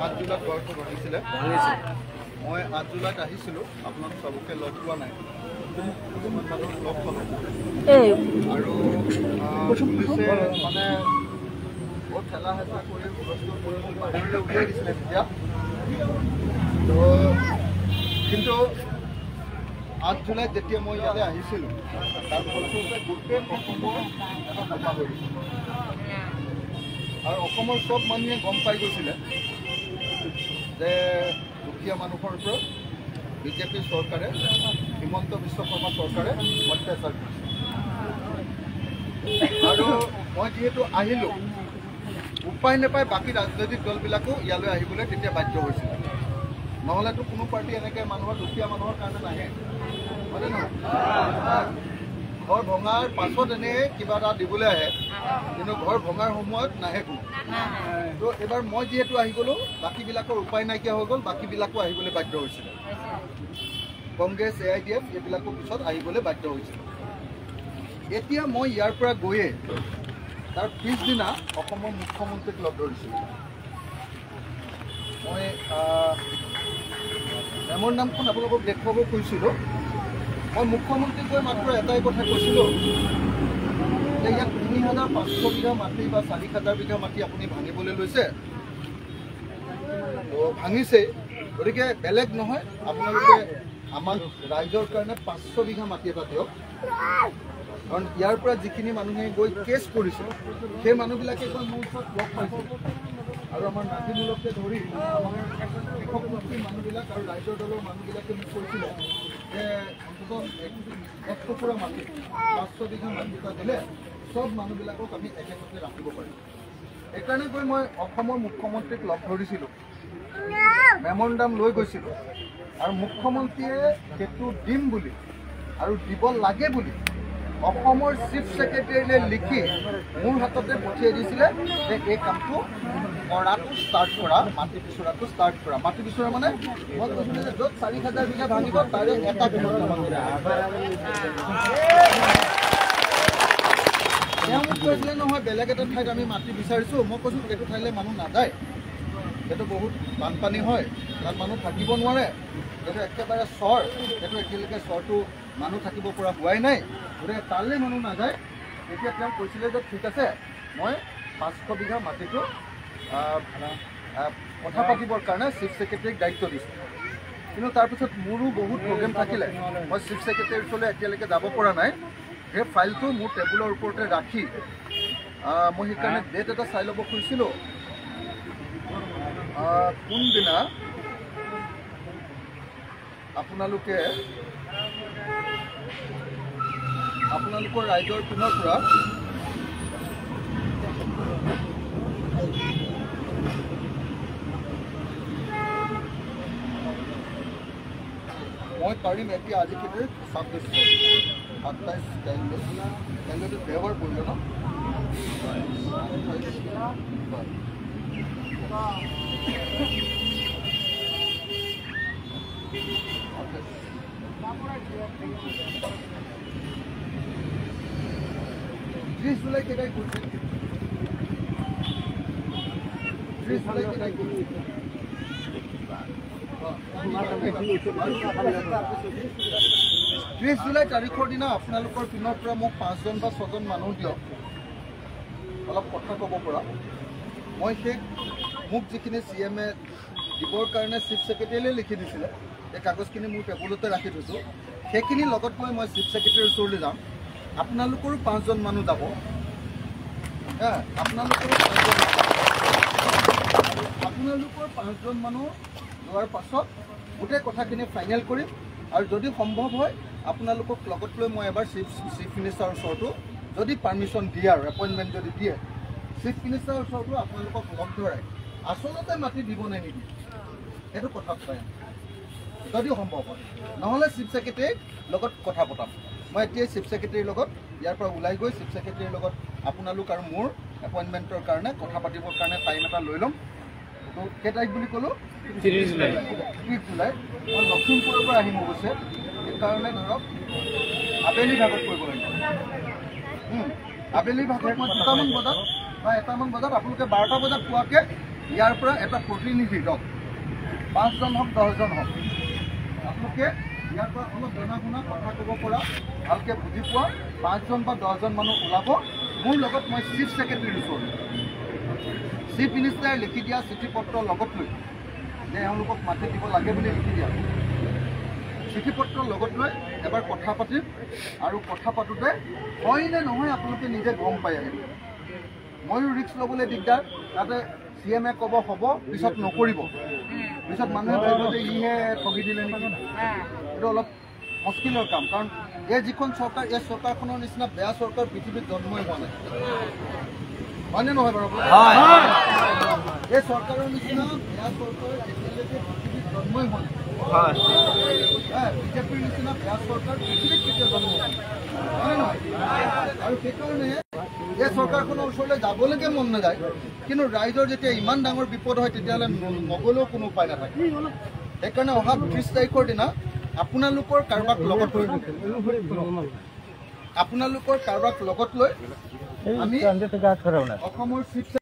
8 জুলাইত ঘৰটো ভাঙিছিলে মই 8 জুলাইত আহিছিলোঁ আপোনালোক সবকে লগ পোৱা নাই লগ পালোঁ আৰু পুলিচে মানে বহুত ঠেলা হেঁচা কৰি হুলস্থুল কৰি বাহিৰলৈ উলিয়াই দিছিলে তেতিয়া তো কিন্তু 8 জুলাইত যেতিয়া মই ইয়ালৈ আহিছিলোঁ তাৰ ফলস্বৰূপে গোটেই অসমৰ এটা কথা হৈ গৈছিল আৰু অসমৰ চব মানুহে গম পাই গৈছিলে যে দুখীয়া মানুহৰ ওপৰত বিজেপি চৰকাৰে হিমন্ত বিশ্ব শৰ্মা চৰকাৰে অত্যাচাৰ কৰিছে আৰু মই যিহেতু আহিলোঁ উপায় নাপায় বাকী ৰাজনৈতিক দলবিলাকো ইয়ালৈ আহিবলৈ তেতিয়া বাধ্য হৈছিল নহ'লেতো কোনো পাৰ্টি এনেকৈ মানুহৰ দুখীয়া মানুহৰ কাৰণে নাহে হয়নে নহয় ঘৰ ভঙাৰ পাছত এনেই কিবা এটা দিবলৈ আহে কিন্তু ঘৰ ভঙাৰ সময়ত নাহে কোনো তো এবাৰ মই যিহেতু আহি গ'লোঁ বাকীবিলাকৰ উপায় নাইকিয়া হৈ গ'ল বাকীবিলাকো আহিবলৈ বাধ্য হৈছিলে কংগ্ৰেছ AIDF এইবিলাকৰ পিছত আহিবলৈ বাধ্য হৈছিল এতিয়া মই ইয়াৰ পৰা গৈয়ে তাৰ পিছদিনা অসমৰ মুখ্যমন্ত্ৰীক লগ ধৰিছিলোঁ মই মেমৰ নামখন আপোনালোকক দেখুৱাব কৈছিলোঁ মই মুখ্যমন্ত্ৰীক গৈ মাত্ৰ এটাই কথা কৈছিলোঁ যে ইয়াত 3500 বিঘা মাটি বা 4000 বিঘা মাটি আপুনি ভাঙিবলৈ লৈছে তো ভাঙিছেই গতিকে বেলেগ নহয় আপোনালোকে আমাৰ ৰাইজৰ কাৰণে 500 বিঘা মাটি এটা দিয়ক কাৰণ ইয়াৰ পৰা যিখিনি মানুহে গৈ কেছ কৰিছে সেই মানুহবিলাকে গৈ মোৰ ওচৰত লগ পাইছে আৰু আমাৰ নাতিমূলককে ধৰি আমাৰ কৃষকমুখী মানুহবিলাক আৰু ৰাইজৰ দলৰ মানুহবিলাকে মোক কৈছিলে যে অন্ততঃ 1 টুকুৰা মাটি 500 বিঘা মাটি এটা দিলে চব মানুহবিলাকক আমি একেলগে ৰাখিব পাৰিম সেইকাৰণে গৈ মই অসমৰ মুখ্যমন্ত্ৰীক লগ ধৰিছিলোঁ মেমৰেণ্ডাম লৈ গৈছিলোঁ আৰু মুখ্যমন্ত্ৰীয়ে সেইটো দিম বুলি আৰু দিব লাগে বুলি অসমৰ চিফ ছেক্ৰেটাৰীলৈ লিখি মোৰ হাততে পঠিয়াই দিছিলে যে এই কামটো কৰাটো ষ্টাৰ্ট কৰা মাটি বিচৰাটো ষ্টাৰ্ট কৰা মাটি বিচৰা মানে মই কৈছিলোঁ যে য'ত 4000 বিঘা ভাঙিব তাৰে এটা তেওঁ মোক কৈছিলে নহয় বেলেগ এটা ঠাইত আমি মাটি বিচাৰিছোঁ মই কৈছোঁ সেইটো ঠাইলৈ মানুহ নাযায় সেইটো বহুত বানপানী হয় তাত মানুহ থাকিব নোৱাৰে সেইটো একেবাৰে চৰ সেইটো এতিয়ালৈকে চৰটো মানুহ থাকিব পৰা হোৱাই নাই গতিকে তালৈ মানুহ নাযায় এতিয়া তেওঁ কৈছিলে যে ঠিক আছে মই 500 বিঘা মাটিটো কথা পাতিবৰ কাৰণে চিফ ছেক্ৰেটাৰীক দায়িত্ব দিছোঁ কিন্তু তাৰপিছত মোৰো বহুত প্ৰগ্ৰেম থাকিলে মই চিফ ছেক্ৰেটাৰীৰ ওচৰলৈ এতিয়ালৈকে যাব পৰা নাই সেই ফাইলটো মোৰ টেবুলৰ ওপৰতে ৰাখি মই সেইকাৰণে ডেট এটা চাই ল'ব খুজিছিলোঁ কোনদিনা আপোনালোকৰ ৰাইজৰ পিনৰ পৰা মই পাৰিম এতিয়া আজিকালি 27 কাইলৈতো দেওবাৰ পৰিলে ন জুলাই কেটাই কৰছে 30 জুলাই কেটাই কৰছে 30 জুলাই তাৰিখৰ দিনা আপোনালোকৰ পিনৰ পৰা মোক 5জন বা 6জন মানুহ দিয়ক অলপ কথা ক'ব পৰা মই সেই মোক যিখিনি CMA দিবৰ কাৰণে চিফ ছেক্ৰেটাৰীলৈ লিখি দিছিলে এই কাগজখিনি মোৰ টেবুলতে ৰাখি থৈছোঁ সেইখিনি লগত মই চিফ ছেক্ৰেটাৰীৰ ওচৰলৈ যাম আপোনালোকৰো 5জন মানুহ যাব আপোনালোকৰ 5জন মানুহ যোৱাৰ পাছত গোটেই কথাখিনি ফাইনেল কৰিম আৰু যদি সম্ভৱ হয় আপোনালোকক লগত লৈ মই এবাৰ চিফ মিনিষ্টাৰৰ ওচৰতো যদি পাৰ্মিশ্যন দিয়ে আৰু এপইণ্টমেণ্ট যদি দিয়ে চিফ মিনিষ্টাৰৰ ওচৰতো আপোনালোকক লগ ধৰাই আচলতে মাটি দিব নে নিদিয়ে সেইটো কথা পায় যদি সম্ভৱ হয় নহ'লে চিফ ছেক্ৰেটাৰীৰ লগত কথা পতাম মই এতিয়া চিফ ছেক্ৰেটাৰীৰ লগত ইয়াৰ পৰা ওলাই গৈ চিফ ছেক্ৰেটাৰীৰ লগত আপোনালোক আৰু মোৰ এপইণ্টমেণ্টৰ কাৰণে কথা পাতিবৰ কাৰণে টাইম এটা লৈ ল'ম তো কেই তাৰিখ বুলি ক'লোঁ 30 জুলাই মই লখিমপুৰৰ পৰা আহিম অৱশ্যে সেইকাৰণে ধৰক আবেলি ভাগত কৰিব লাগিব আবেলি ভাগত মই 2টামান বজাত বা 1টামান বজাত আপোনালোকে 12টা বজাত পোৱাকৈ ইয়াৰ পৰা এটা প্ৰতিনিধি দল 5 জন হওক 10 জন হওক আপোনালোকে ইয়াৰ পৰা অলপ জনা শুনা কথা ক'ব পৰা ভালকে বুজি পোৱা 5 জন বা 10 জন মানুহ ওলাব মোৰ লগত মই চিফ সেক্ৰেটাৰীৰ ওচৰত চিফ মিনিষ্টাৰে লিখি দিয়া চিঠি পত্ৰ লগত লৈ যে এওঁলোকক মাতি দিব লাগে বুলি লিখি দিয়া চিঠি পত্ৰ লগত লৈ এবাৰ কথা পাতিম আৰু কথা পাতোঁতে হয় নে নহয় আপোনালোকে নিজে গম পাই আহিব ময়ো ৰিক্স ল'বলৈ দিগদাৰ তাতে CM ক'ব হ'ব পিছত নকৰিব পিছত মানুহে ভাবিব যে ইহে ঠগি দিলে নেকি এইটো অলপ মুস্কিলৰ কাম কাৰণ এই যিখন চৰকাৰ এই চৰকাৰখনৰ নিচিনা বেয়া চৰকাৰ পৃথিৱীত জন্মই হোৱা নাই হয়নে নহয় বাৰু এই চৰকাৰৰ নিচিনা বেয়া চৰকাৰ এতিয়ালৈকে পৃথিৱীত জন্মই হোৱা নাই বিজেপিৰ নিচিনা বেয়া চৰকাৰ পৃথিৱীত কেতিয়া জন্ম হয়নে নহয় আৰু সেইকাৰণে এই চৰকাৰখনৰ ওচৰলৈ যাবলৈকে মন নাযায় কিন্তু ৰাইজৰ যেতিয়া ইমান ডাঙৰ বিপদ হয় তেতিয়াহ'লে নগ'লেও কোনো উপায় নাথাকে সেইকাৰণে অহা 30 তাৰিখৰ দিনা আপোনালোকৰ কাৰোবাক লগত লৈ আমি অসমৰ চিফ